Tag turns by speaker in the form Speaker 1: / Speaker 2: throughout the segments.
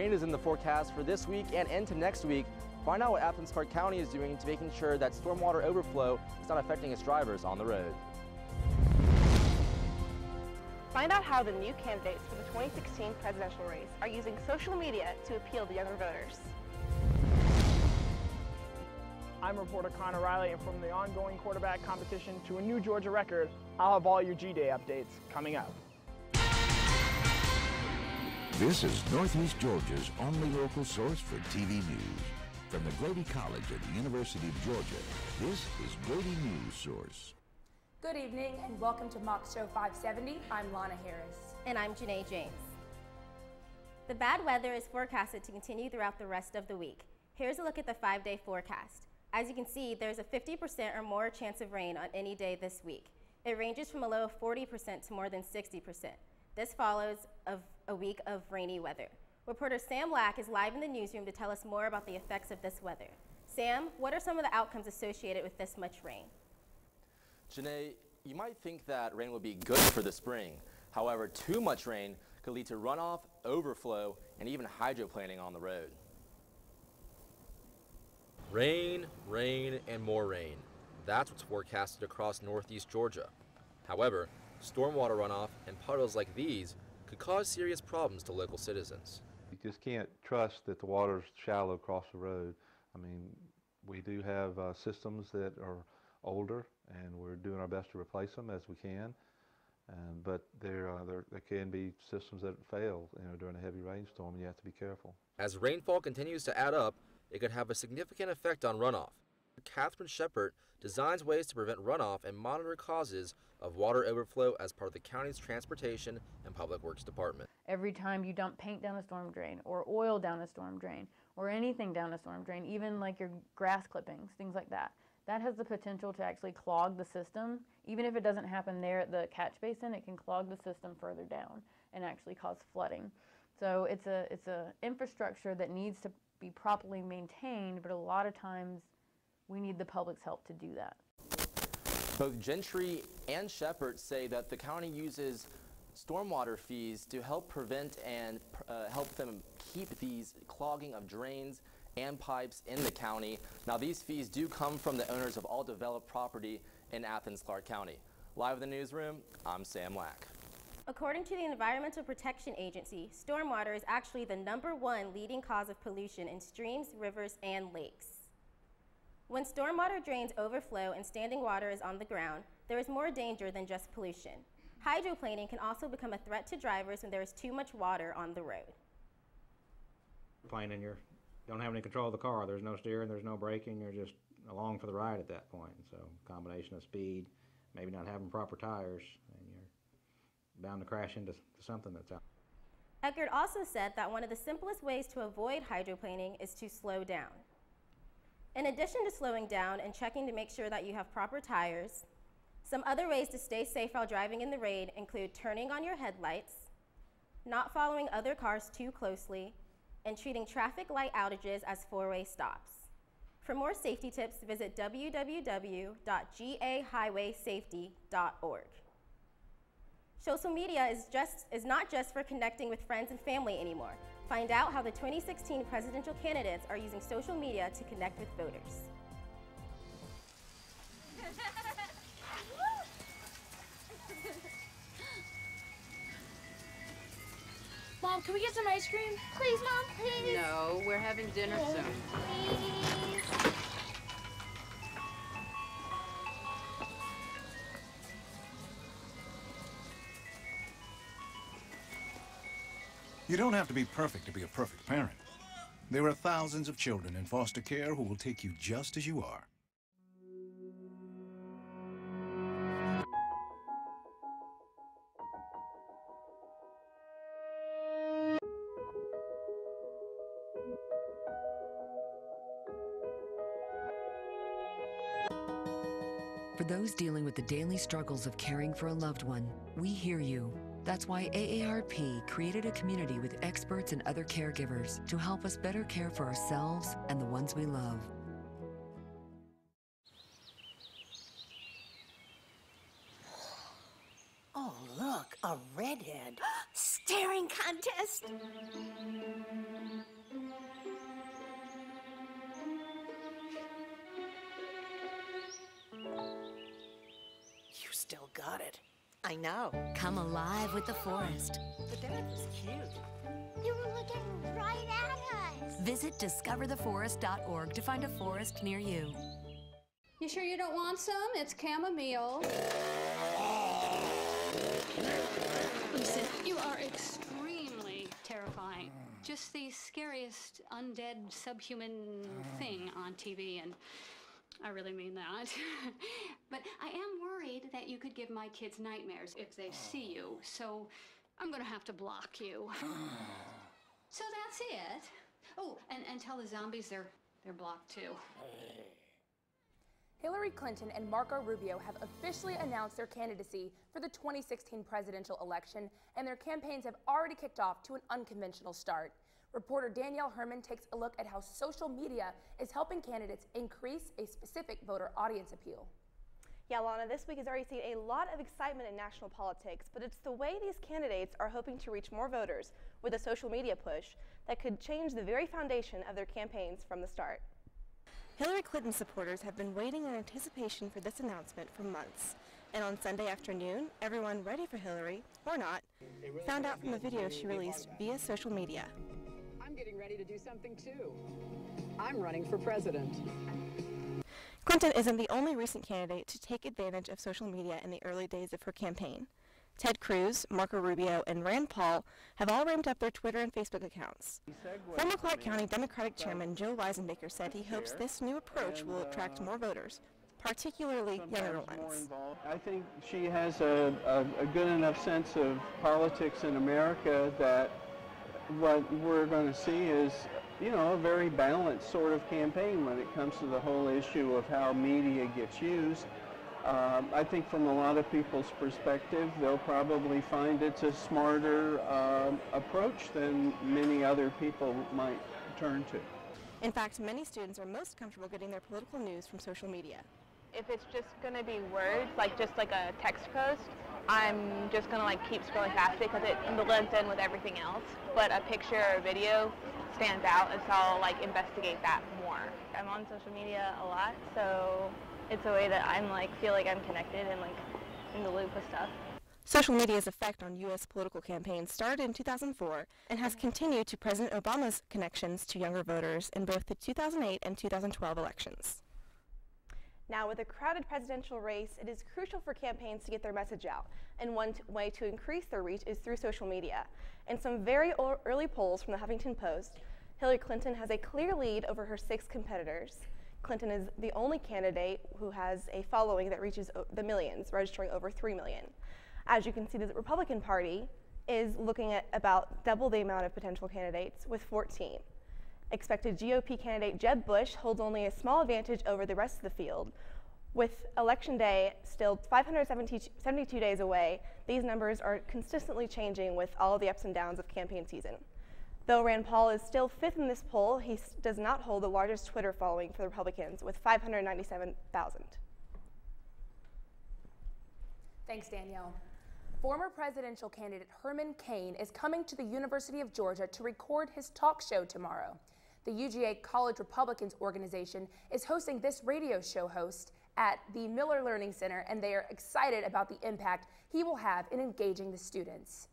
Speaker 1: Rain is in the forecast for this week and into next week. Find out what Athens Clarke County is doing to making sure that stormwater overflow is not affecting its drivers on the road.
Speaker 2: Find out how the new candidates for the 2016 presidential race are using social media to appeal to younger voters.
Speaker 3: I'm reporter Connor Riley, and from the ongoing quarterback competition to a new Georgia record, I'll have all your G-Day updates coming up.
Speaker 4: This is Northeast Georgia's only local source for TV news. From the Grady College at the University of Georgia, this is Grady News Source.
Speaker 5: Good evening and welcome to Mock Show 570. I'm Lana Harris.
Speaker 6: And I'm Janae James. The bad weather is forecasted to continue throughout the rest of the week. Here's a look at the 5-day forecast. As you can see, there's a 50% or more chance of rain on any day this week. It ranges from a low of 40% to more than 60%. This follows a week of rainy weather. Reporter Sam Lack is live in the newsroom to tell us more about the effects of this weather. Sam, what are some of the outcomes associated with this much rain?
Speaker 1: Janae, you might think that rain would be good for the spring. However, too much rain could lead to runoff, overflow, and even hydroplaning on the road.
Speaker 7: Rain, rain, and more rain. That's what's forecasted across northeast Georgia. However, stormwater runoff and puddles like these could cause serious problems to local citizens.
Speaker 8: You just can't trust that the water's shallow across the road. I mean, we do have systems that are older, and we're doing our best to replace them as we can. But there can be systems that fail, during a heavy rainstorm, and you have to be careful.
Speaker 7: As rainfall continues to add up, it could have a significant effect on runoff. Catherine Shepard designs ways to prevent runoff and monitor causes of water overflow as part of the county's Transportation and Public Works Department.
Speaker 9: Every time you dump paint down a storm drain or oil down a storm drain or anything down a storm drain, even like your grass clippings, things like that, that has the potential to actually clog the system. Even if it doesn't happen there at the catch basin, it can clog the system further down and actually cause flooding. So it's a infrastructure that needs to be properly maintained, but a lot of times we need the public's help to do that.
Speaker 1: Both Gentry and Shepard say that the county uses stormwater fees to help prevent and help them keep these clogging of drains and pipes in the county. Now, these fees do come from the owners of all developed property in Athens Clarke County. Live in the newsroom, I'm Sam Lack.
Speaker 6: According to the Environmental Protection Agency, stormwater is actually the #1 leading cause of pollution in streams, rivers, and lakes. When stormwater drains overflow and standing water is on the ground, there is more danger than just pollution. Hydroplaning can also become a threat to drivers when there is too much water on the road.
Speaker 10: Planing, you don't have any control of the car. There's no steering, there's no braking, you're just along for the ride at that point. So combination of speed, maybe not having proper tires, and you're bound to crash into something that's out.
Speaker 6: Eckert also said that one of the simplest ways to avoid hydroplaning is to slow down. In addition to slowing down and checking to make sure that you have proper tires, some other ways to stay safe while driving in the rain include turning on your headlights, not following other cars too closely, and treating traffic light outages as four-way stops. For more safety tips, visit www.gahighwaysafety.org. Social media is not just for connecting with friends and family anymore. Find out how the 2016 presidential candidates are using social media to connect with voters.
Speaker 5: Mom, can we get some ice cream?
Speaker 11: Please, Mom, please.
Speaker 12: No, we're having dinner soon.
Speaker 11: Please.
Speaker 13: You don't have to be perfect to be a perfect parent. There are thousands of children in foster care who will take you just as you are.
Speaker 14: For those dealing with the daily struggles of caring for a loved one, we hear you. That's why AARP created a community with experts and other caregivers to help us better care for ourselves and the ones we love.
Speaker 15: Oh, look, a redhead. Staring contest. got it. I know.
Speaker 16: Come alive with the forest.
Speaker 15: The dad was cute.
Speaker 11: They were looking right at us.
Speaker 16: Visit discovertheforest.org to find a forest near you.
Speaker 17: You sure you don't want some? It's chamomile. Listen, you are extremely terrifying. Just the scariest undead subhuman thing on TV, and I really mean that. But I am worried that you could give my kids nightmares if they see you, so I'm gonna have to block you. So that's it. Oh, and tell the zombies they're blocked too.
Speaker 2: Hillary Clinton and Marco Rubio have officially announced their candidacy for the 2016 presidential election, and their campaigns have already kicked off to an unconventional start. Reporter Danielle Herman takes a look at how social media is helping candidates increase a specific voter audience appeal. Yeah, Lana, this week has already seen a lot of excitement in national politics, but it's the way these candidates are hoping to reach more voters with a social media push that could change the very foundation of their campaigns from the start. Hillary Clinton supporters have been waiting in anticipation for this announcement for months. And on Sunday afternoon, everyone ready for Hillary, or not, found out from the video she released via social media.
Speaker 18: I'm getting ready to do something too. I'm running for president.
Speaker 2: Clinton isn't the only recent candidate to take advantage of social media in the early days of her campaign. Ted Cruz, Marco Rubio, and Rand Paul have all ramped up their Twitter and Facebook accounts. Former Clark County Democratic Chairman Joe Weisenbaker said he hopes this new approach will attract more voters, particularly younger ones.
Speaker 19: I think she has a good enough sense of politics in America that what we're going to see is, you know, a very balanced sort of campaign when it comes to the whole issue of how media gets used. I think from a lot of people's perspective, they'll probably find it's a smarter approach than many other people might turn to.
Speaker 2: In fact, many students are most comfortable getting their political news from social media. If it's just going to be words, just like a text post, I'm just going to keep scrolling past it because it blends in with everything else. But a picture or a video stands out, and so I'll investigate that more. I'm on social media a lot, so it's a way that I'm feel like I'm connected and in the loop with stuff. Social media's effect on U.S. political campaigns started in 2004 and has continued to President Obama's connections to younger voters in both the 2008 and 2012 elections. Now, with a crowded presidential race, it is crucial for campaigns to get their message out, and one way to increase their reach is through social media. In some very early polls from the Huffington Post, Hillary Clinton has a clear lead over her 6 competitors. Clinton is the only candidate who has a following that reaches the millions, registering over 3 million. As you can see, the Republican Party is looking at about double the amount of potential candidates with 14. Expected GOP candidate Jeb Bush holds only a small advantage over the rest of the field. With Election Day still 572 days away, these numbers are consistently changing with all of the ups and downs of campaign season. Though Rand Paul is still 5th in this poll, he does not hold the largest Twitter following for the Republicans with 597,000. Thanks, Danielle. Former presidential candidate Herman Cain is coming to the University of Georgia to record his talk show tomorrow. The UGA College Republicans organization is hosting this radio show host at the Miller Learning Center, and they are excited about the impact he will have in engaging the students.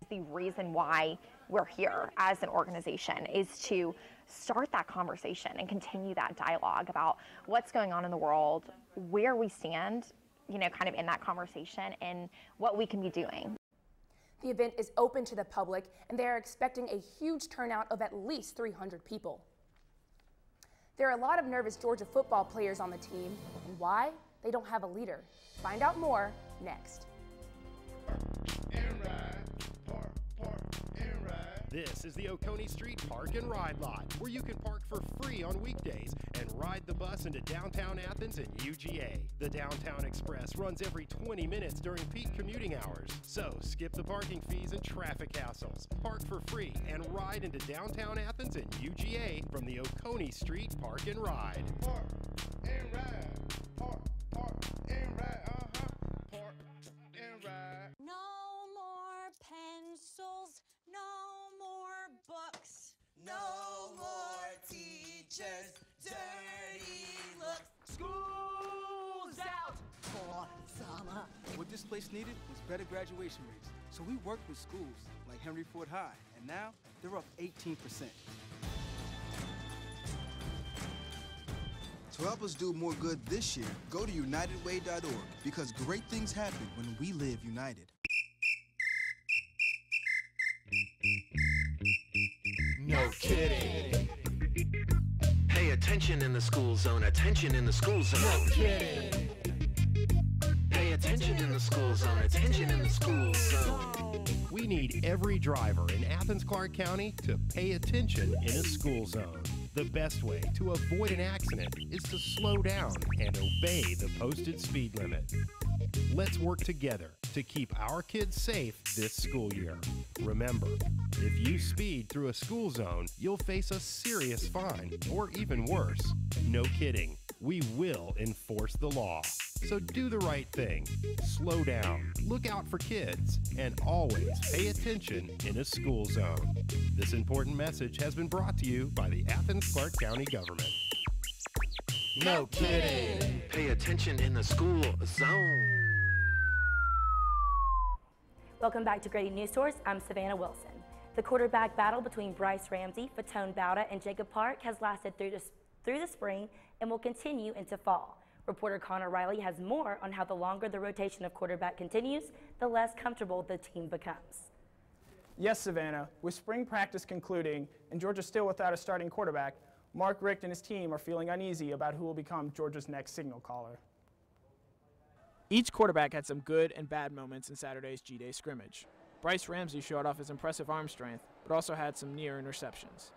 Speaker 20: The reason why we're here as an organization is to start that conversation and continue that dialogue about what's going on in the world, where we stand, kind of in that conversation, and what we can be doing.
Speaker 2: The event is open to the public, and they are expecting a huge turnout of at least 300 people. There are a lot of nervous Georgia football players on the team, and why? They don't have a leader. Find out more next.
Speaker 21: This is the Oconee Street Park and Ride Lot, where you can park for free on weekdays and ride the bus into downtown Athens and UGA. The Downtown Express runs every 20 minutes during peak commuting hours, so skip the parking fees and traffic hassles. Park for free and ride into downtown Athens and UGA from the Oconee Street Park and Ride. Park and ride. Park and ride. Park and ride.
Speaker 22: No more pencils. No more books. No more teachers. Dirty looks. School's out for summer
Speaker 3: place needed was better graduation rates. So we worked with schools like Henry Ford High, and now they're up 18%.
Speaker 4: To help us do more good this year, go to UnitedWay.org, because great things happen when we live united.
Speaker 23: No kidding. Pay attention in the school zone. Attention in the school zone. No kidding. Pay attention in the school zone. Attention in the school zone.
Speaker 21: We need every driver in Athens-Clarke County to pay attention in a school zone. The best way to avoid an accident is to slow down and obey the posted speed limit. Let's work together to keep our kids safe this school year. Remember, if you speed through a school zone, you'll face a serious fine, or even worse. No kidding, we will enforce the law. So do the right thing, slow down, look out for kids, and always pay attention in a school zone. This important message has been brought to you by the Athens-Clarke County government.
Speaker 23: No kidding. Pay attention in the school zone.
Speaker 5: Welcome back to Grady News Source. I'm Savannah Wilson. The quarterback battle between Bryce Ramsey, Fatone Bauta, and Jacob Park has lasted through the spring and will continue into fall. Reporter Connor Riley has more on how the longer the rotation of quarterback continues, the less comfortable the team becomes.
Speaker 24: Yes, Savannah. With spring practice concluding and Georgia still without a starting quarterback, Mark Richt and his team are feeling uneasy about who will become Georgia's next signal caller. Each quarterback had some good and bad moments in Saturday's G-Day scrimmage. Bryce Ramsey showed off his impressive arm strength, but also had some near interceptions.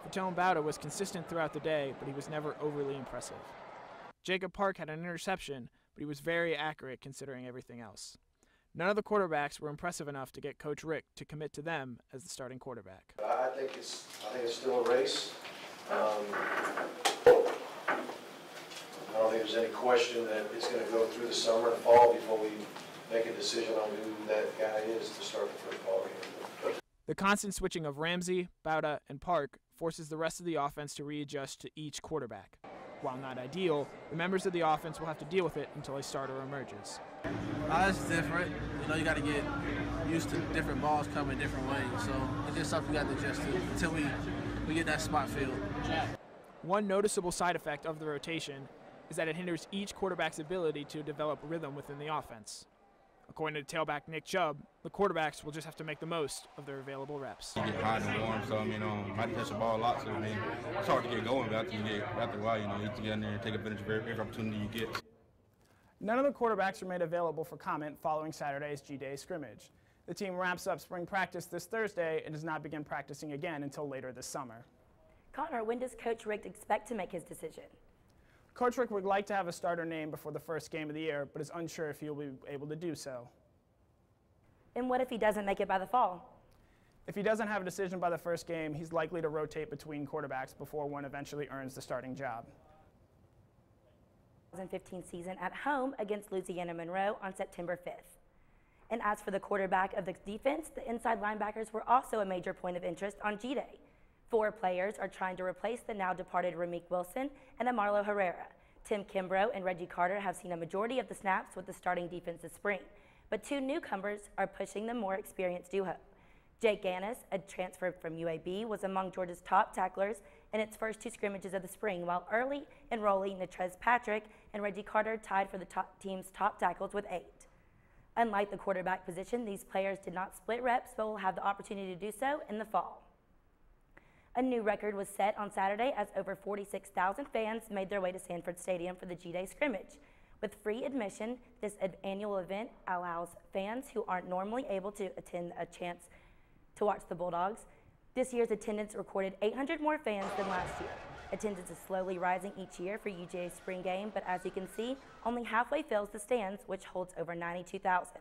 Speaker 24: Fatone Bauta was consistent throughout the day, but he was never overly impressive. Jacob Park had an interception, but he was very accurate considering everything else. None of the quarterbacks were impressive enough to get Coach Richt to commit to them as the starting quarterback.
Speaker 25: I think it's still a race. I don't think there's any question that it's going to go through the summer and fall before we make a decision on who that guy is to start the first ball game.
Speaker 24: The constant switching of Ramsey, Bauta, and Park forces the rest of the offense to readjust to each quarterback. While not ideal, the members of the offense will have to deal with it until a starter emerges.
Speaker 26: It's different. You know, you got to get used to different balls coming different ways. So it's just something we got to adjust to until we get that spot filled.
Speaker 24: One noticeable side effect of the rotation is that it hinders each quarterback's ability to develop rhythm within the offense. According to tailback Nick Chubb, the quarterbacks will just have to make the most of their available reps.
Speaker 27: You get hot and warm, so I mean, might touch the ball a lot, so I mean, it's hard to get going, but after a while, you know, you have to get in there and take advantage of every opportunity you get.
Speaker 24: None of the quarterbacks were made available for comment following Saturday's G-Day scrimmage. The team wraps up spring practice this Thursday and does not begin practicing again until later this summer.
Speaker 5: Connor, when does Coach Richt expect to make his decision?
Speaker 24: Coach Richt would like to have a starter name before the first game of the year, but is unsure if he will be able to do so.
Speaker 5: And what if he doesn't make it by the fall?
Speaker 24: If he doesn't have a decision by the first game, he's likely to rotate between quarterbacks before one eventually earns the starting job.
Speaker 5: 2015 season at home against Louisiana Monroe on September 5th. And as for the quarterback of the defense, the inside linebackers were also a major point of interest on G-Day. 4 players are trying to replace the now departed Rameek Wilson and Amarlo Herrera. Tim Kimbrough and Reggie Carter have seen a majority of the snaps with the starting defense this spring, but 2 newcomers are pushing the more experienced duo. Jake Gannis, a transfer from UAB, was among Georgia's top tacklers in its first 2 scrimmages of the spring, while early enrollee Natrez Patrick and Reggie Carter tied for the team's top tackles with 8. Unlike the quarterback position, these players did not split reps, but will have the opportunity to do so in the fall. A new record was set on Saturday as over 46,000 fans made their way to Sanford Stadium for the G-Day scrimmage. With free admission, this annual event allows fans who aren't normally able to attend a chance to watch the Bulldogs. This year's attendance recorded 800 more fans than last year. Attendance is slowly rising each year for UGA's spring game, but as you can see, only halfway fills the stands, which holds over 92,000.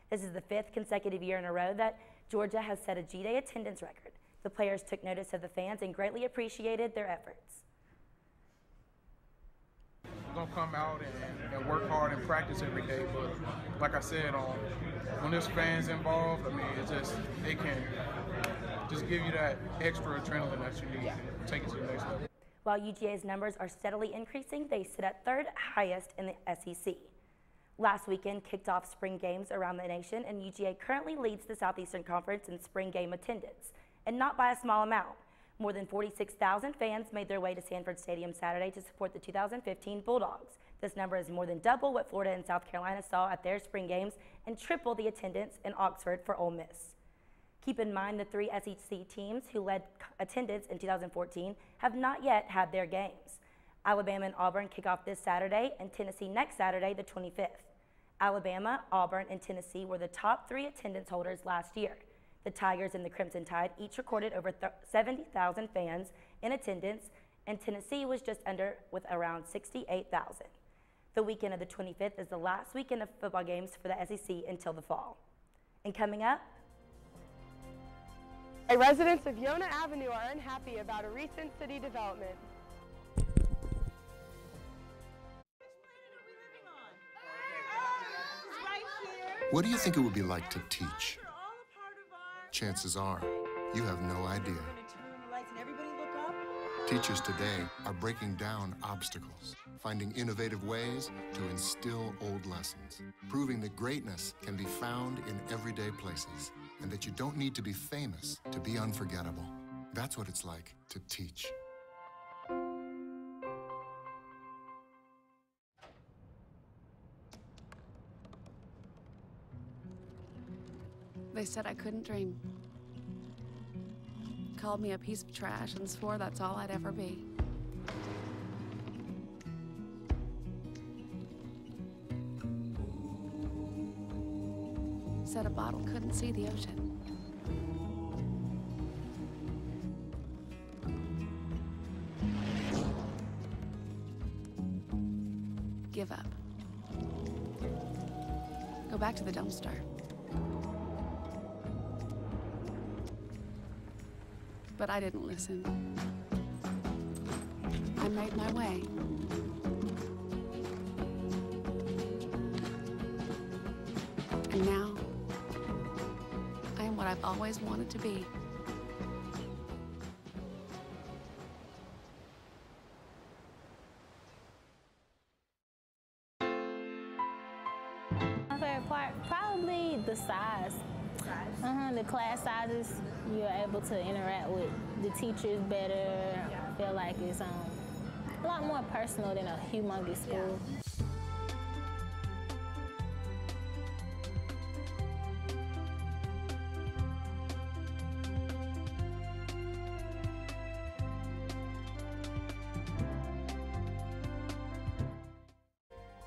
Speaker 5: This is the 5th consecutive year in a row that Georgia has set a G-Day attendance record. The players took notice of the fans and greatly appreciated their efforts.
Speaker 28: We're going to come out and work hard and practice every day, but like I said, when there's fans involved, I mean, they can just give you that extra adrenaline that you need to take it to the next level.
Speaker 5: While UGA's numbers are steadily increasing, they sit at 3rd highest in the SEC. Last weekend kicked off spring games around the nation, and UGA currently leads the Southeastern Conference in spring game attendance, and not by a small amount. More than 46,000 fans made their way to Sanford Stadium Saturday to support the 2015 Bulldogs. This number is more than double what Florida and South Carolina saw at their spring games and triple the attendance in Oxford for Ole Miss. Keep in mind the 3 SEC teams who led attendance in 2014 have not yet had their games. Alabama and Auburn kick off this Saturday and Tennessee next Saturday, the 25th. Alabama, Auburn, and Tennessee were the top 3 attendance holders last year. The Tigers and the Crimson Tide each recorded over 70,000 fans in attendance, and Tennessee was just under with around 68,000. The weekend of the 25th is the last weekend of football games for the SEC until the fall. And coming up,
Speaker 1: residents of Yonah Avenue are unhappy about a recent city development.
Speaker 6: What do you think it would be like to teach? Chances are, you have no idea. Teachers today are breaking down obstacles, finding innovative ways to instill old lessons, proving that greatness can be found in everyday places, and that you don't need to be famous to be unforgettable. That's what it's like to teach.
Speaker 7: They said I couldn't dream. Called me a piece of trash and swore that's all I'd ever be. Said a bottle couldn't see the ocean. Give up. Go back to the dumpster. But I didn't listen. I made my way. And now, I am what I've always wanted to be.
Speaker 8: My favorite part, probably the size. The class sizes, you're able to interact with the teachers better. I feel like it's a lot more personal than a humongous school.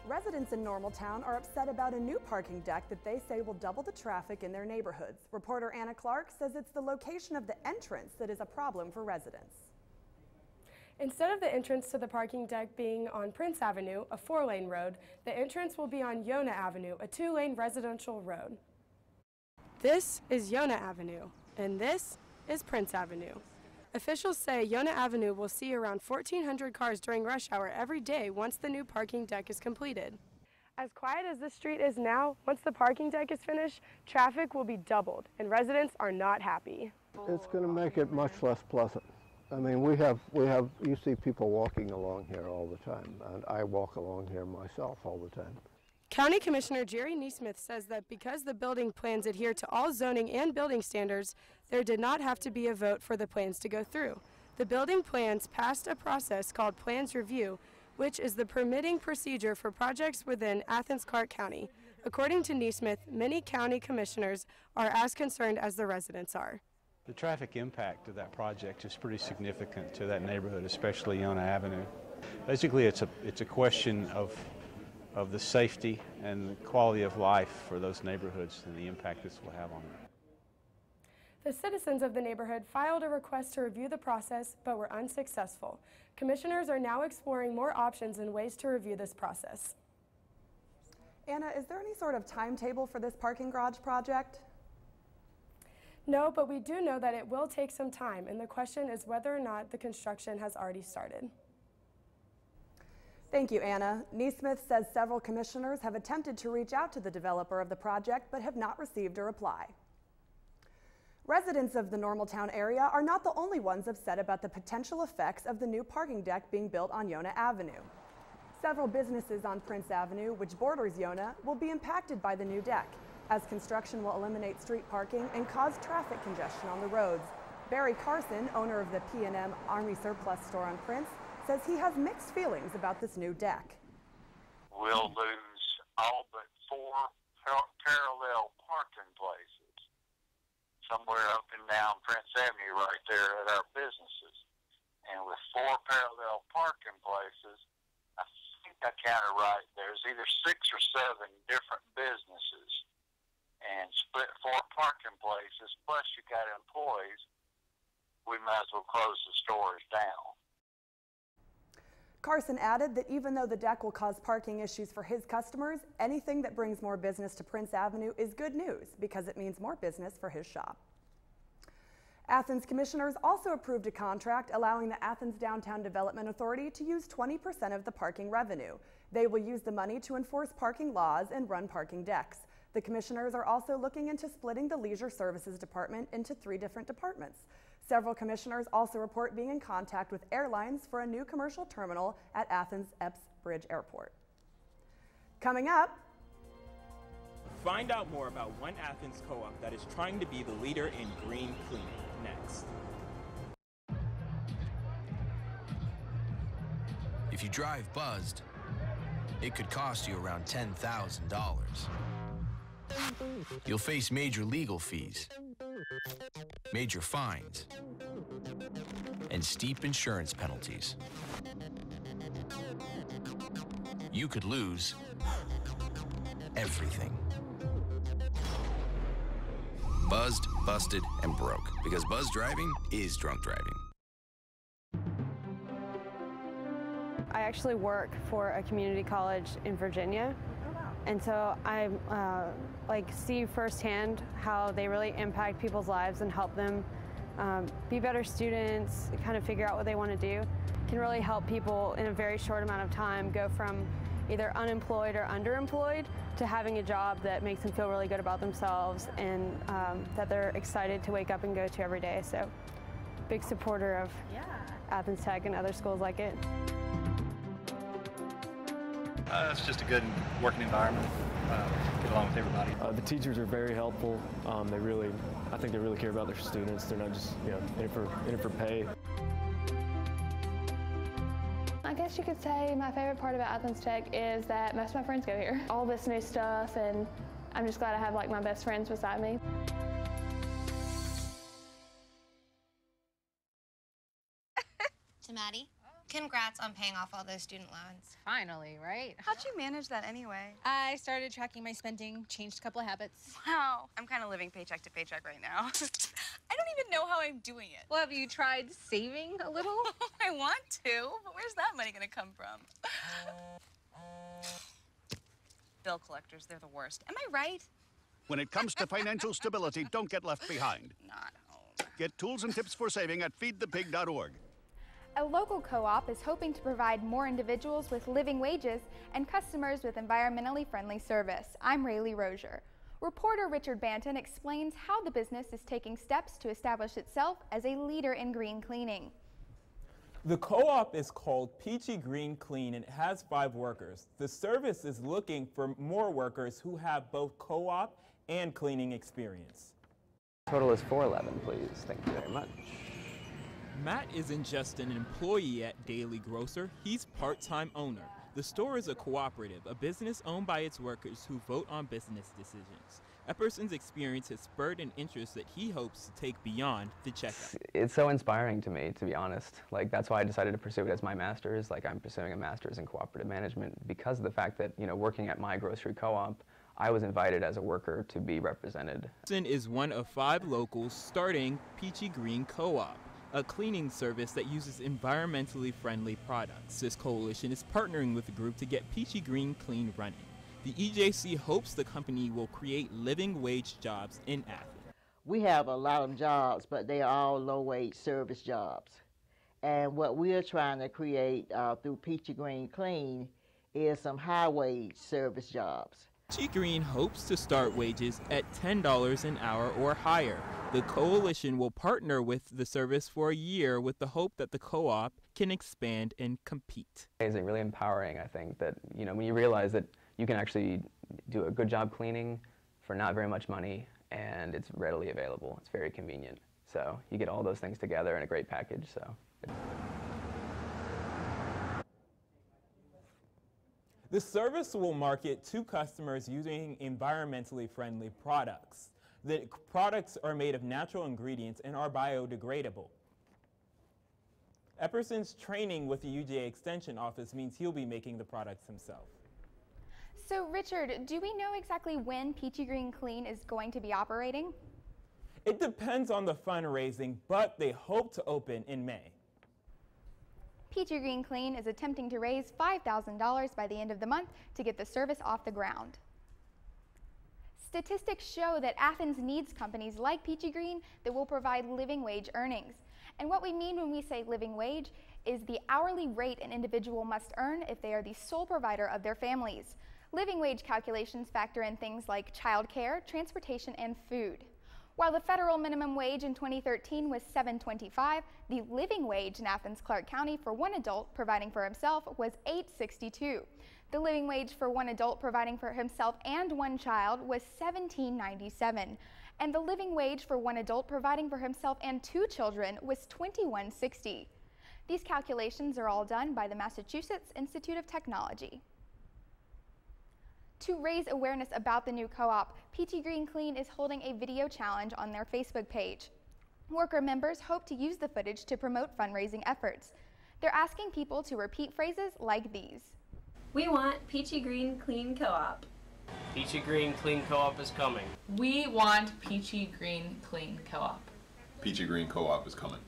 Speaker 9: Residents in Normaltown are upset about a new parking deck that they say will double the traffic in their neighborhoods. Reporter Anna Clark says it's the location of the entrance that is a problem for residents.
Speaker 1: Instead of the entrance to the parking deck being on Prince Avenue, a 4-lane road, the entrance will be on Yonah Avenue, a 2-lane residential road. This is Yonah Avenue, and this is Prince Avenue. Officials say Yonah Avenue will see around 1,400 cars during rush hour every day once the new parking deck is completed. As quiet as this street is now, once the parking deck is finished, traffic will be doubled, and residents are not happy.
Speaker 10: It's going to make it much less pleasant. I mean, you see people walking along here all the time, and I walk along here myself all the time.
Speaker 1: County Commissioner Jerry Neesmith says that because the building plans adhere to all zoning and building standards, there did not have to be a vote for the plans to go through. The building plans passed a process called Plans Review, which is the permitting procedure for projects within Athens-Clarke County. According to Neesmith, many county commissioners are as concerned as the residents are.
Speaker 12: The traffic impact of that project is pretty significant to that neighborhood, especially Yonah Avenue. Basically, it's a question of the safety and the quality of life for those neighborhoods and the impact this will have on them.
Speaker 1: The citizens of the neighborhood filed a request to review the process, but were unsuccessful. Commissioners are now exploring more options and ways to review this process.
Speaker 9: Anna, is there any sort of timetable for this parking garage project?
Speaker 1: No, but we do know that it will take some time, and the question is whether or not the construction has already started.
Speaker 9: Thank you, Anna. Neesmith says several commissioners have attempted to reach out to the developer of the project but have not received a reply. Residents of the Normaltown area are not the only ones upset about the potential effects of the new parking deck being built on Yonah Avenue. Several businesses on Prince Avenue, which borders Yonah, will be impacted by the new deck, as construction will eliminate street parking and cause traffic congestion on the roads. Barry Carson, owner of the P&M Army Surplus store on Prince, says he has mixed feelings about this new deck.
Speaker 11: We'll lose all but 4 parallel parking places somewhere up and down Prince Avenue right there at our businesses. And with 4 parallel parking places, I think I counted right, there's either 6 or 7 different businesses, and split 4 parking places, plus you got employees, we might as well close the stores down.
Speaker 9: Carson added that even though the deck will cause parking issues for his customers, anything that brings more business to Prince Avenue is good news because it means more business for his shop. Athens commissioners also approved a contract allowing the Athens Downtown Development Authority to use 20% of the parking revenue. They will use the money to enforce parking laws and run parking decks. The commissioners are also looking into splitting the Leisure Services Department into 3 different departments. Several commissioners also report being in contact with airlines for a new commercial terminal at Athens Epps Bridge Airport. Coming up,
Speaker 13: find out more about one Athens co-op that is trying to be the leader in green cleaning next.
Speaker 14: If you drive buzzed, it could cost you around $10,000. You'll face major legal fees, major fines, and steep insurance penalties. You could lose everything. Buzzed, busted, and broke, because buzz driving is drunk driving.
Speaker 15: I actually work for a community college in Virginia. And so I see firsthand how they really impact people's lives and help them be better students, kind of figure out what they want to do. Can really help people in a very short amount of time go from either unemployed or underemployed to having a job that makes them feel really good about themselves and that they're excited to wake up and go to every day. So big supporter of Athens Tech and other schools like it.
Speaker 16: It's just a good working environment. Get along with everybody.
Speaker 17: The teachers are very helpful. I think they really care about their students. They're not just in it for pay.
Speaker 18: I guess you could say my favorite part about Athens Tech is that most of my friends go here. All this new stuff, and I'm just glad I have my best friends beside me.
Speaker 19: To Maddie. Congrats on paying off all those student loans.
Speaker 29: Finally, right?
Speaker 30: How'd you manage that anyway?
Speaker 29: I started tracking my spending, changed a couple of habits.
Speaker 30: Wow. I'm kind of living paycheck to paycheck right now. I don't even know how I'm doing it.
Speaker 29: Well, have you tried saving a little?
Speaker 30: I want to, but where's that money gonna come from? Bill collectors, they're the worst. Am I right?
Speaker 31: When it comes to financial stability, don't get left behind.
Speaker 30: Not home.
Speaker 31: Get tools and tips for saving at feedthepig.org.
Speaker 32: A local co-op is hoping to provide more individuals with living wages and customers with environmentally friendly service. I'm Rayleigh Rozier. Reporter Richard Banton explains how the business is taking steps to establish itself as a leader in green cleaning.
Speaker 13: The co-op is called Peachy Green Clean and it has 5 workers. The service is looking for more workers who have both co-op and cleaning experience.
Speaker 33: Total is 411, please. Thank you very much.
Speaker 13: Matt isn't just an employee at Daily Grocer, he's part-time owner. The store is a cooperative, a business owned by its workers who vote on business decisions. Epperson's experience has spurred an interest that he hopes to take beyond the checkout.
Speaker 33: It's so inspiring to me, to be honest. That's why I decided to pursue it as my master's. I'm pursuing a master's in cooperative management because of the fact that, working at my grocery co-op, I was invited as a worker to be represented.
Speaker 13: Epperson is one of 5 locals starting Peachy Green Co-op, a cleaning service that uses environmentally friendly products. This coalition is partnering with the group to get Peachy Green Clean running. The EJC hopes the company will create living wage jobs in Athens.
Speaker 34: We have a lot of jobs, but they are all low-wage service jobs. And what we're trying to create through Peachy Green Clean is some high-wage service jobs.
Speaker 13: Peachy Green hopes to start wages at $10 an hour or higher. The coalition will partner with the service for a year with the hope that the co-op can expand and compete.
Speaker 33: It's really empowering, I think, that when you realize that you can actually do a good job cleaning for not very much money, and it's readily available. It's very convenient. So you get all those things together in a great package. So.
Speaker 13: The service will market to customers using environmentally friendly products. The products are made of natural ingredients and are biodegradable. Epperson's training with the UGA Extension Office means he'll be making the products himself.
Speaker 32: So Richard, do we know exactly when Peachy Green Clean is going to be operating?
Speaker 13: It depends on the fundraising, but they hope to open in May.
Speaker 32: Peachy Green Clean is attempting to raise $5,000 by the end of the month to get the service off the ground. Statistics show that Athens needs companies like Peachy Green that will provide living wage earnings. And what we mean when we say living wage is the hourly rate an individual must earn if they are the sole provider of their families. Living wage calculations factor in things like childcare, transportation, and food. While the federal minimum wage in 2013 was $7.25, the living wage in Athens-Clarke County for one adult providing for himself was $8.62. The living wage for one adult providing for himself and one child was $17.97. And the living wage for one adult providing for himself and two children was $21.60. These calculations are all done by the Massachusetts Institute of Technology. To raise awareness about the new co-op, Peachy Green Clean is holding a video challenge on their Facebook page. Worker members hope to use the footage to promote fundraising efforts. They're asking people to repeat phrases like these.
Speaker 2: We want Peachy Green Clean Co-op.
Speaker 3: Peachy Green Clean Co-op is coming.
Speaker 2: We want Peachy Green Clean Co-op.
Speaker 4: Peachy Green Co-op is coming.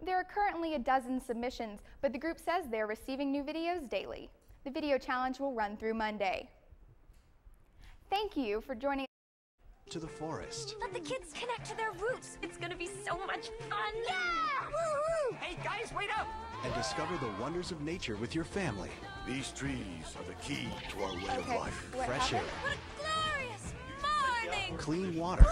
Speaker 32: There are currently a dozen submissions, but the group says they're receiving new videos daily. The video challenge will run through Monday. Thank you for joining
Speaker 5: to the forest.
Speaker 6: Let the kids connect to their roots. It's gonna be so much fun. Yeah! Woo-hoo! Hey guys, wait up!
Speaker 5: And discover the wonders of nature with your family.
Speaker 31: These trees are the key to our way of life.
Speaker 5: Fresh air.
Speaker 6: What a glorious morning!
Speaker 5: Clean water.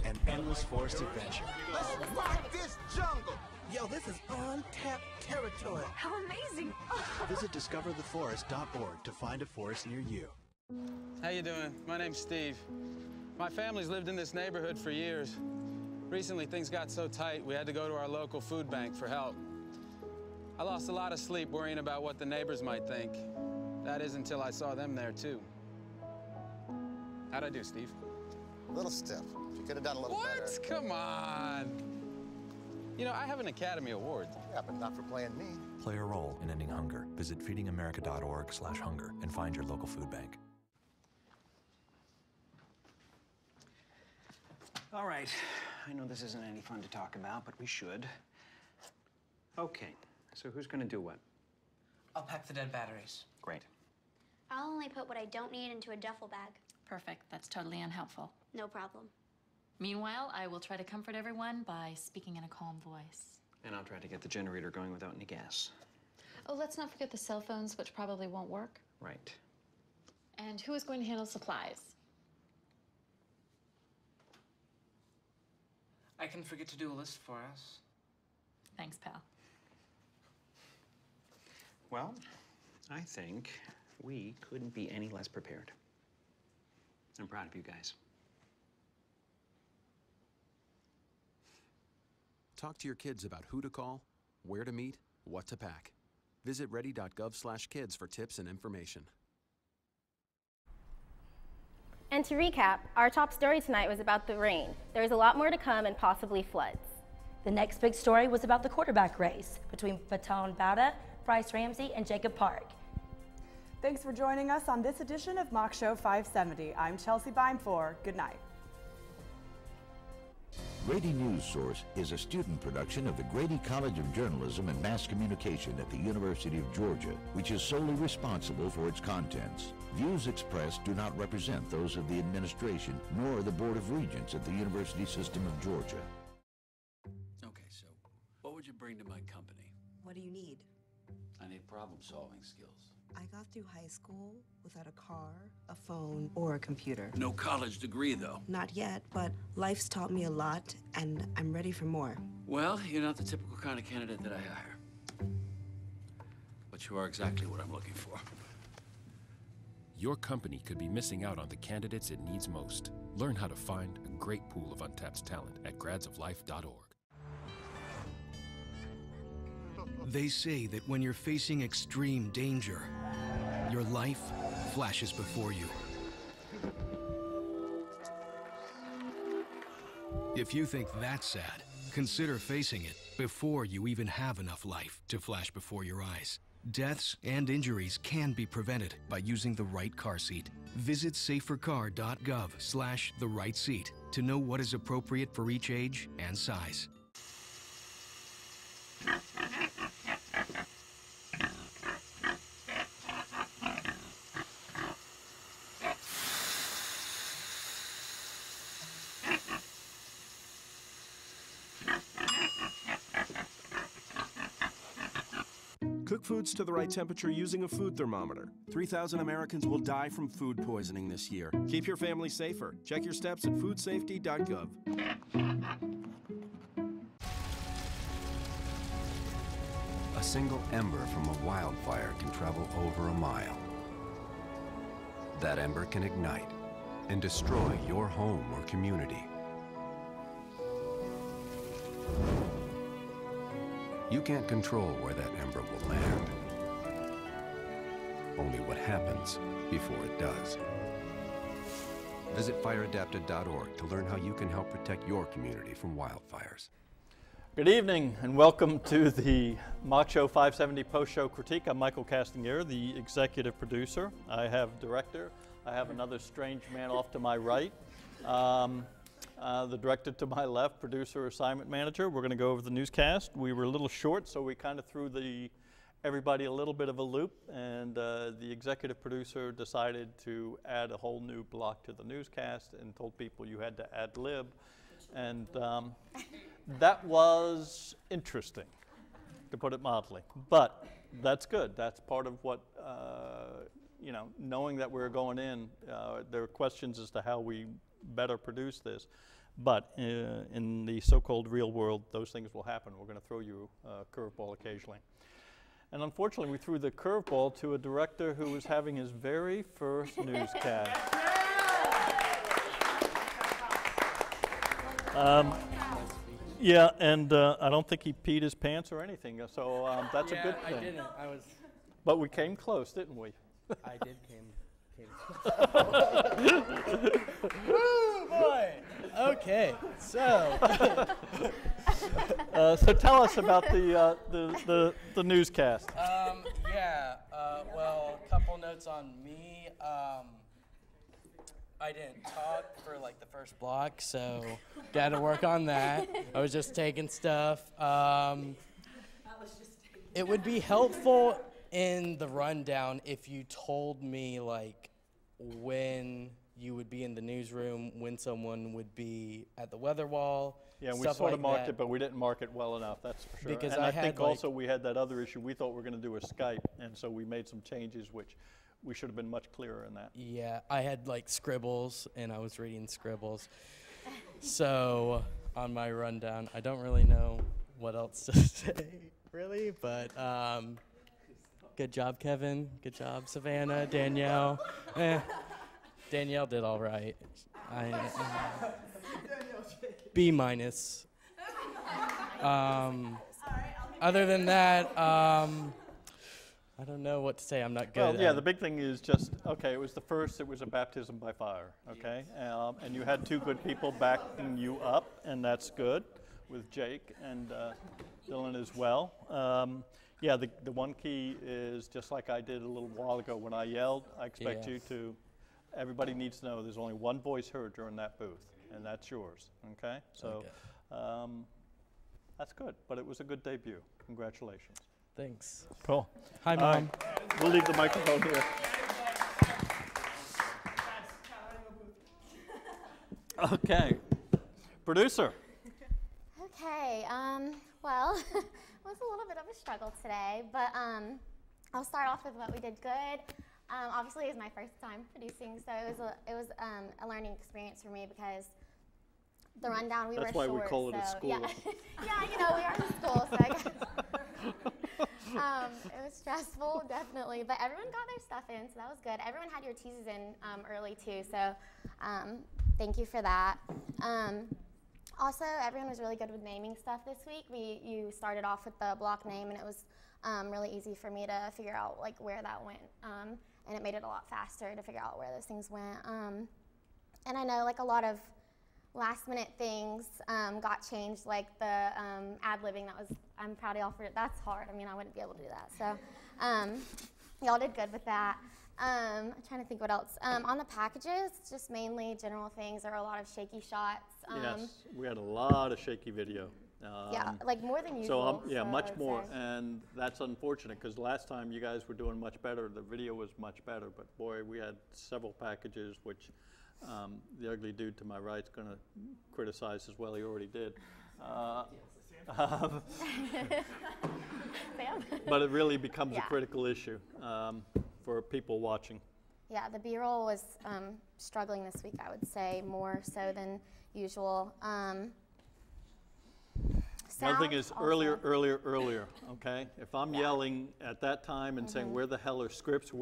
Speaker 5: And endless forest adventure.
Speaker 6: Let's rock this jungle!
Speaker 5: Yo, this is untapped territory.
Speaker 6: How amazing!
Speaker 5: Visit discovertheforest.org to find a forest near you.
Speaker 20: How you doing? My name's Steve. My family's lived in this neighborhood for years. Recently, things got so tight, we had to go to our local food bank for help. I lost a lot of sleep worrying about what the neighbors might think. That is until I saw them there, too. How'd I do, Steve?
Speaker 21: A little stiff. You could have done a little better.
Speaker 20: What? Come on. You know, I have an Academy Award.
Speaker 21: Yeah, but not for playing me.
Speaker 22: Play a role in ending hunger. Visit feedingamerica.org/hunger and find your local food bank. All right. I know this isn't any fun to talk about, but we should. Okay, so who's gonna do what?
Speaker 23: I'll pack the dead batteries.
Speaker 22: Great.
Speaker 19: I'll only put what I don't need into a duffel bag.
Speaker 24: Perfect. That's totally unhelpful.
Speaker 19: No problem.
Speaker 24: Meanwhile, I will try to comfort everyone by speaking in a calm voice.
Speaker 22: And I'll try to get the generator going without any gas.
Speaker 24: Oh, let's not forget the cell phones, which probably won't work.
Speaker 22: Right.
Speaker 24: And who is going to handle supplies?
Speaker 23: I can forget to do a list for us.
Speaker 24: Thanks, pal.
Speaker 22: Well, I think we couldn't be any less prepared. I'm proud of you guys. Talk to your kids about who to call, where to meet, what to pack. Visit ready.gov/kids for tips and information.
Speaker 25: And to recap, our top story tonight was about the rain. There's a lot more to come and possibly floods.
Speaker 26: The next big story was about the quarterback race between Baton Bauta, Bryce Ramsey, and Jacob Park.
Speaker 9: Thanks for joining us on this edition of Mock Show 570. I'm Chelsea Beimfor. Good night.
Speaker 27: Grady News Source is a student production of the Grady College of Journalism and Mass Communication at the University of Georgia, which is solely responsible for its contents. Views expressed do not represent those of the administration nor the Board of Regents at the University System of Georgia.
Speaker 28: Okay, so what would you bring to my company?
Speaker 35: What do you need?
Speaker 28: I need
Speaker 1: problem-solving skills.
Speaker 7: I got through high school without a car, a phone, or a computer.
Speaker 1: No college degree, though.
Speaker 7: Not yet, but life's taught me a lot, and I'm ready for more.
Speaker 1: Well, you're not the typical kind of candidate that I hire. But you are exactly what I'm looking for.
Speaker 8: Your company could be missing out on the candidates it needs most. Learn how to find a great pool of untapped talent at gradsoflife.org.
Speaker 10: They say that when you're facing extreme danger, your life flashes before you. If you think that's sad, consider facing it before you even have enough life to flash before your eyes. Deaths and injuries can be prevented by using the right car seat. Visit safercar.gov/the-right-seat to know what is appropriate for each age and size.
Speaker 11: Cook foods to the right temperature using a food thermometer. 3,000 Americans will die from food poisoning this year. Keep your family safer. Check your steps at foodsafety.gov.
Speaker 12: A single ember from a wildfire can travel over a mile. That ember can ignite and destroy your home or community. You can't control where that ember will land. Only what happens before it does. Visit fireadapted.org to learn how you can help protect your community from wildfires.
Speaker 14: Good evening and welcome to the Mach Show 570 post-show critique. I'm Michael Castagnera, the executive producer. I have director. I have another strange man off to my right. The director to my left, producer, assignment manager. We're going to go over the newscast. We were a little short, so we kind of threw everybody a little bit of a loop, and the executive producer decided to add a whole new block to the newscast and told people you had to ad lib, and that was interesting, to put it mildly. But that's good. That's part of what, knowing that we're going in, there are questions as to how we better produce this. But in the so-called real world, those things will happen. We're going to throw you a curveball occasionally. And unfortunately, we threw the curveball to a director who was having his very first newscast. Yeah, and I don't think he peed his pants or anything, so that's a good thing.
Speaker 3: I didn't. I was.
Speaker 14: But we came close, didn't we?
Speaker 3: I did came close. Woo, boy! Okay, so.
Speaker 14: So tell us about the newscast.
Speaker 3: Well, a couple notes on me. I didn't talk for like the first block, so got to work on that. I was just taking stuff. It would be helpful in the rundown if you told me like when you would be in the newsroom, when someone would be at the weather wall.
Speaker 14: Yeah, we sort of marked it, but we didn't mark it well enough, that's for sure.
Speaker 3: Because
Speaker 14: and I think also we had that other issue. We thought we were going to do a Skype, and so we made some changes, which we should have been much clearer in that.
Speaker 3: Yeah, I had like scribbles, and I was reading scribbles. So on my rundown, I don't really know what else to say, really, but good job, Kevin. Good job, Savannah, Danielle. Danielle did all right. B-. Other than that, I don't know what to say. I'm not good.
Speaker 14: Well, yeah, the big thing is just, okay, it was the first, it was a baptism by fire, okay? And you had two good people backing you up, and that's good, with Jake and Dylan as well. Yeah, the one key is just like I did a little while ago when I yelled, I expect you to, everybody needs to know there's only one voice heard during that booth, and that's yours, okay? So that's good, but it was a good debut. Congratulations.
Speaker 3: Thanks.
Speaker 14: Cool.
Speaker 3: Hi, Mom.
Speaker 14: Right. We'll leave the microphone here. Okay. Producer.
Speaker 25: Okay, well, it was a little bit of a struggle today, but
Speaker 2: I'll start off with what we did good. Obviously, it was my first time producing, so it was a learning experience for me because the rundown we
Speaker 14: That's
Speaker 2: were
Speaker 14: why
Speaker 2: short.
Speaker 14: we call it a
Speaker 2: so,
Speaker 14: school.
Speaker 2: Yeah, yeah, you know, we are in school, so I guess. It was stressful, definitely, but everyone got their stuff in, so that was good. Everyone had your teases in early too, so thank you for that. Also, everyone was really good with naming stuff this week. You started off with the block name, and it was really easy for me to figure out like where that went, and it made it a lot faster to figure out where those things went. And I know like a lot of last minute things got changed, like the ad-libbing. I'm proud of y'all for it. That's hard. I mean, I wouldn't be able to do that. So y'all did good with that. I'm trying to think what else. On the packages, just mainly general things. There were a lot of shaky shots.
Speaker 14: Yes, we had a lot of shaky video.
Speaker 2: Yeah, like more than usual.
Speaker 14: So, yeah,
Speaker 2: so
Speaker 14: much
Speaker 2: I would
Speaker 14: more,
Speaker 2: say.
Speaker 14: and that's unfortunate because last time you guys were doing much better. The video was much better, but boy, we had several packages which the ugly dude to my right is going to criticize as well. He already did. But it really becomes a critical issue for people watching.
Speaker 2: Yeah, the B-roll was struggling this week, I would say, more so than usual.
Speaker 14: Another thing is earlier, okay? If I'm yelling at that time and saying, where the hell are scripts,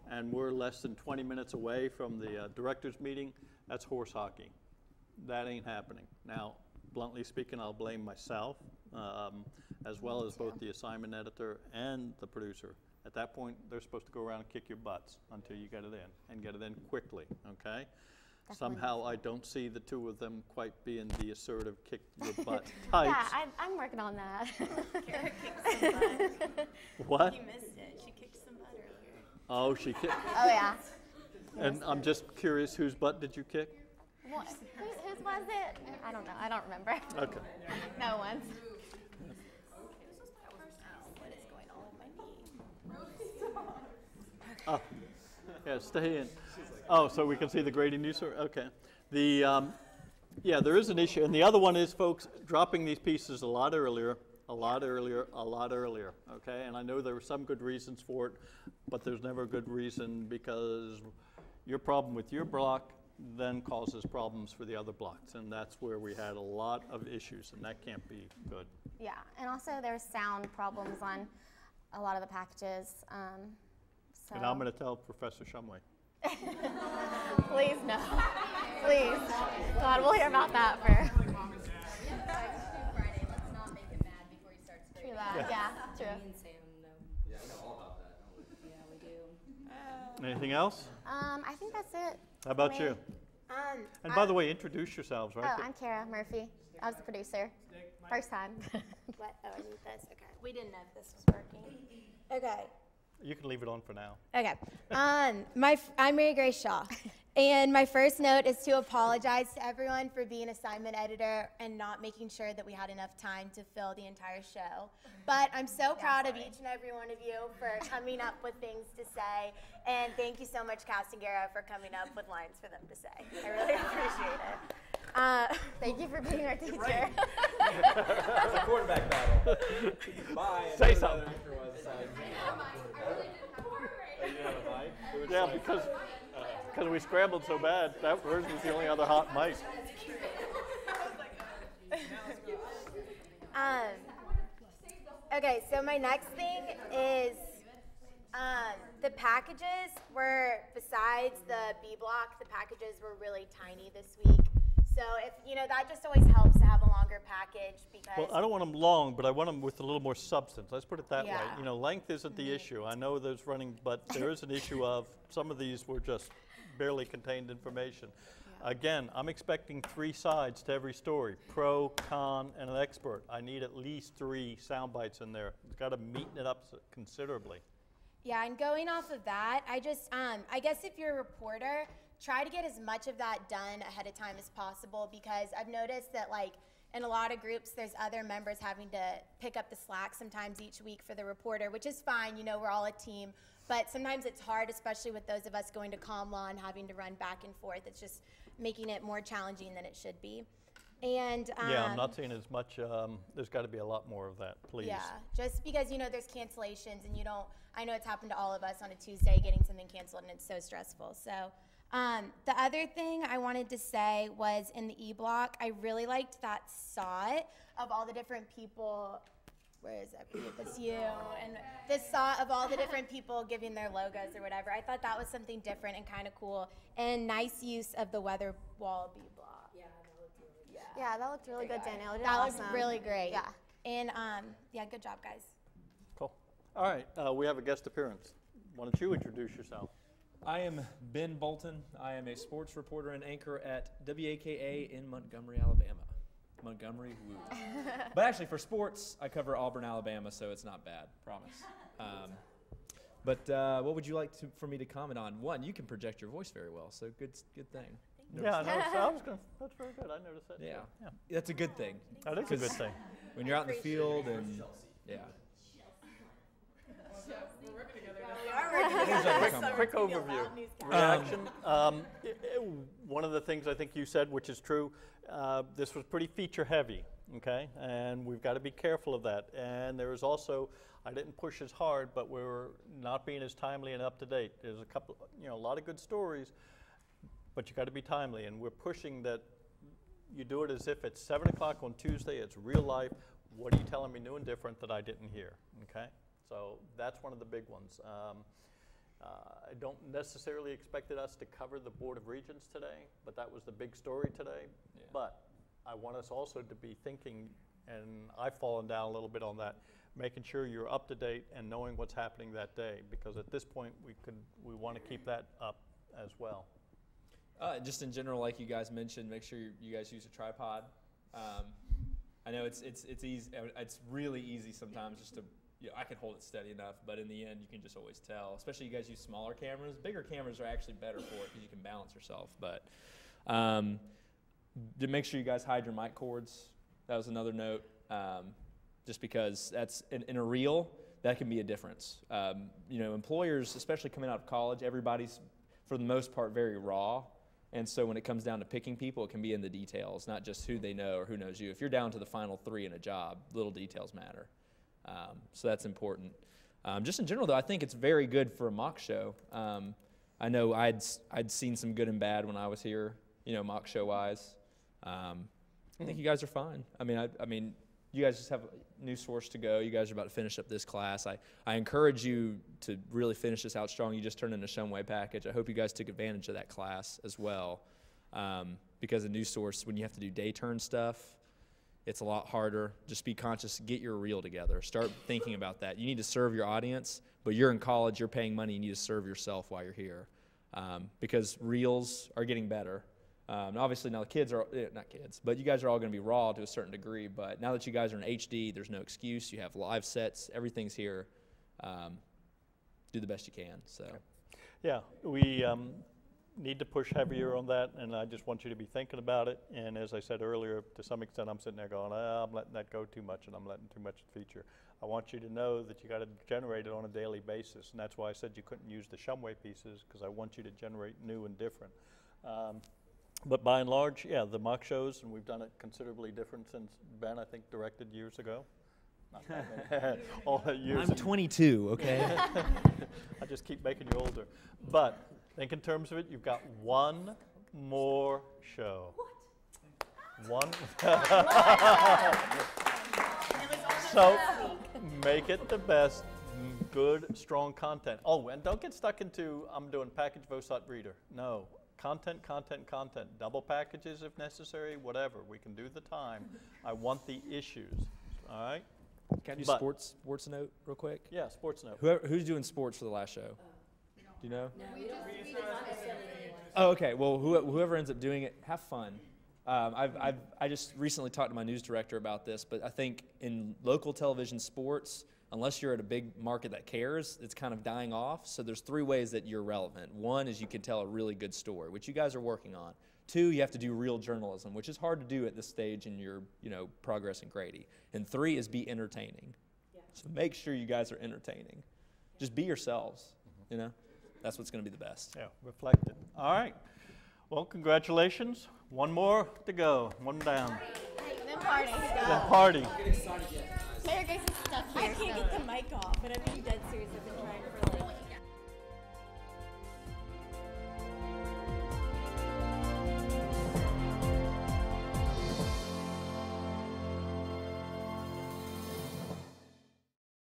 Speaker 14: and we're less than 20 minutes away from the director's meeting, that's horse hockey. That ain't happening. Now, bluntly speaking, I'll blame myself, as well as both the assignment editor and the producer. At that point, they're supposed to go around and kick your butts until you get it in, and get it in quickly, okay? Somehow I don't see the two of them quite being the assertive kick your butt types.
Speaker 2: Yeah, I'm working on that.
Speaker 4: Kara kicked some butt.
Speaker 14: What?
Speaker 4: You missed it. She kicked some butt earlier.
Speaker 14: Oh, she kicked.
Speaker 2: Oh, yeah.
Speaker 14: And I'm just curious, whose butt did you kick?
Speaker 2: What? Whose was it? I don't know. I don't remember.
Speaker 14: Okay.
Speaker 2: No one's.
Speaker 4: What is going on with my knee?
Speaker 14: Oh, yeah, stay in. Oh, so we can see the Grady News story? Okay. Yeah, there is an issue. And the other one is, folks, dropping these pieces a lot earlier, okay? And I know there were some good reasons for it, but there's never a good reason because your problem with your block then causes problems for the other blocks. And that's where we had a lot of issues, and that can't be good.
Speaker 2: Yeah, and also there's sound problems on a lot of the packages. So.
Speaker 14: And I'm going to tell Professor Shumway.
Speaker 2: Please no. Please. God, we'll hear about that for. True that. Yeah, true.
Speaker 1: Yeah, I know all about that.
Speaker 4: Yeah, we do.
Speaker 14: Anything else?
Speaker 2: I think that's it.
Speaker 14: How about you? And by the way, introduce yourselves, right?
Speaker 2: Oh, I'm Kara Murphy. I was the producer. First time.
Speaker 4: What? Oh, I need this. Okay. We didn't know if this was working. Okay.
Speaker 14: You can leave it on for now.
Speaker 4: Okay. I'm Mary Grace Shaw. And my first note is to apologize to everyone for being assignment editor and not making sure that we had enough time to fill the entire show. But I'm so proud of each and every one of you for coming up with things to say. And thank you so much, Castagera, for coming up with lines for them to say. I really appreciate it.
Speaker 2: Thank you for being our teacher.
Speaker 13: That's a quarterback battle. Bye.
Speaker 14: Say something. Yeah, because we scrambled so bad, that yours was the only other hot mic.
Speaker 4: Okay, so my next thing is the packages were, besides the B block, the packages were really tiny this week. So if, that just always helps to have a longer package because.
Speaker 14: Well, I don't want them long, but I want them with a little more substance. Let's put it that way.
Speaker 4: Yeah.
Speaker 14: Length isn't the issue. I know there's running, but there is an issue of some of these were just barely contained information. Yeah. Again, I'm expecting 3 sides to every story, pro, con, and an expert. I need at least 3 sound bites in there. It's got to meeten it up considerably.
Speaker 4: Yeah, and going off of that, I guess if you're a reporter, try to get as much of that done ahead of time as possible because I've noticed that in a lot of groups there's other members having to pick up the slack sometimes each week for the reporter, which is fine, we're all a team, but sometimes it's hard, especially with those of us going to comm law and having to run back and forth. It's just making it more challenging than it should be. And
Speaker 14: yeah, I'm not seeing as much. There's got to be a lot more of that, please.
Speaker 4: Yeah, just because, you know, there's cancellations and you don't, I know it's happened to all of us on a Tuesday getting something canceled and it's so stressful. So the other thing I wanted to say was in the E-Block, I really liked that shot of all the different people. Where is that? That's you. And this shot of all the different people giving their logos or whatever. I thought that was something different and kind of cool. And nice use of the weather wall B-Block.
Speaker 2: Yeah, that looked really good, Danielle. You did
Speaker 4: That
Speaker 2: awesome.
Speaker 4: looked really great.
Speaker 2: Yeah.
Speaker 4: And yeah, good job, guys.
Speaker 14: Cool. All right, we have a guest appearance. Why don't you introduce yourself?
Speaker 13: I am Ben Bolton. I am a sports reporter and anchor at WAKA in Montgomery, Alabama. Montgomery, woo. But actually, for sports, I cover Auburn, Alabama, so it's not bad, promise. But what would you like for me to comment on? One, you can project your voice very well, so good thing.
Speaker 14: Yeah, I noticed that. That's very good. I noticed that.
Speaker 13: Yeah.
Speaker 14: Yeah.
Speaker 13: That's a good thing.
Speaker 14: That is a good thing.
Speaker 13: When you're out in the field and, yeah.
Speaker 14: Quick overview. Reaction. One of the things I think you said, which is true, this was pretty feature heavy, okay? And we've got to be careful of that. And there was also, I didn't push as hard, but we were not being as timely and up to date. There's a couple, a lot of good stories, but you got to be timely. And we're pushing that you do it as if it's 7 o'clock on Tuesday, it's real life. What are you telling me new and different that I didn't hear, okay? So that's one of the big ones. I don't necessarily expected us to cover the Board of Regents today, but that was the big story today. Yeah. But I want us also to be thinking, and I've fallen down a little bit on that, making sure you're up to date and knowing what's happening that day, because at this point we want to keep that up as well.
Speaker 13: Just in general, like you guys mentioned, make sure you guys use a tripod. I know it's easy. It's really easy sometimes just to. I can hold it steady enough, but in the end, you can just always tell. Especially you guys use smaller cameras. Bigger cameras are actually better for it because you can balance yourself. But to make sure you guys hide your mic cords. That was another note. Just because that's in a reel, that can be a difference. Employers, especially coming out of college, everybody's for the most part very raw. And so when it comes down to picking people, it can be in the details, not just who they know or who knows you. If you're down to the final 3 in a job, little details matter. So that's important. Just in general, though, I think it's very good for a mock show. I know I'd seen some good and bad when I was here, mock show wise. I think you guys are fine. I mean, you guys just have a new source to go. You guys are about to finish up this class. I encourage you to really finish this out strong. You just turned in a Shumway package. I hope you guys took advantage of that class as well. Because a new source, when you have to do day turn stuff, it's a lot harder. Just be conscious, get your reel together. Start thinking about that. You need to serve your audience, but you're in college, you're paying money, you need to serve yourself while you're here. Because reels are getting better. Obviously now the kids are, not kids, but you guys are all gonna be raw to a certain degree, but now that you guys are in HD, there's no excuse. You have live sets, everything's here. Do the best you can, so.
Speaker 14: Okay. Yeah, we need to push heavier on that, and I just want you to be thinking about it. And as I said earlier, to some extent, I'm sitting there going, I'm letting that go too much, and I'm letting too much feature. I want you to know that you got to generate it on a daily basis, and that's why I said you couldn't use the Shumway pieces, because I want you to generate new and different. But by and large, yeah, the mock shows, and we've done it considerably different since Ben, I think, directed years ago. Not that many. All that years.
Speaker 13: I'm 22, okay?
Speaker 14: I just keep making you older. But think in terms of it, you've got one more show. What? One. So make it the best, good, strong content. Oh, and don't get stuck into, I'm doing package VOSOT reader. No, content, content, content. Double packages if necessary, whatever. We can do the time. I want the issues, all right?
Speaker 13: Can I do sports note real quick?
Speaker 14: Yeah, sports note.
Speaker 13: Who's doing sports for the last show? Do you know?
Speaker 25: No, we just
Speaker 13: Oh, okay. Well, whoever ends up doing it, have fun. I just recently talked to my news director about this, but I think in local television sports, unless you're at a big market that cares, it's kind of dying off. So there's 3 ways that you're relevant. One is you can tell a really good story, which you guys are working on. 2, you have to do real journalism, which is hard to do at this stage in your progress in Grady. And 3 is be entertaining. Yeah. So make sure you guys are entertaining. Just be yourselves, That's what's going to be the best.
Speaker 14: Yeah, reflect it. All right. Well, congratulations. One more to go. One down.
Speaker 4: Then party.
Speaker 14: Then party.
Speaker 4: Mayor Grace is stuck here. I can't get the mic off, but I'm being dead serious. I've been trying for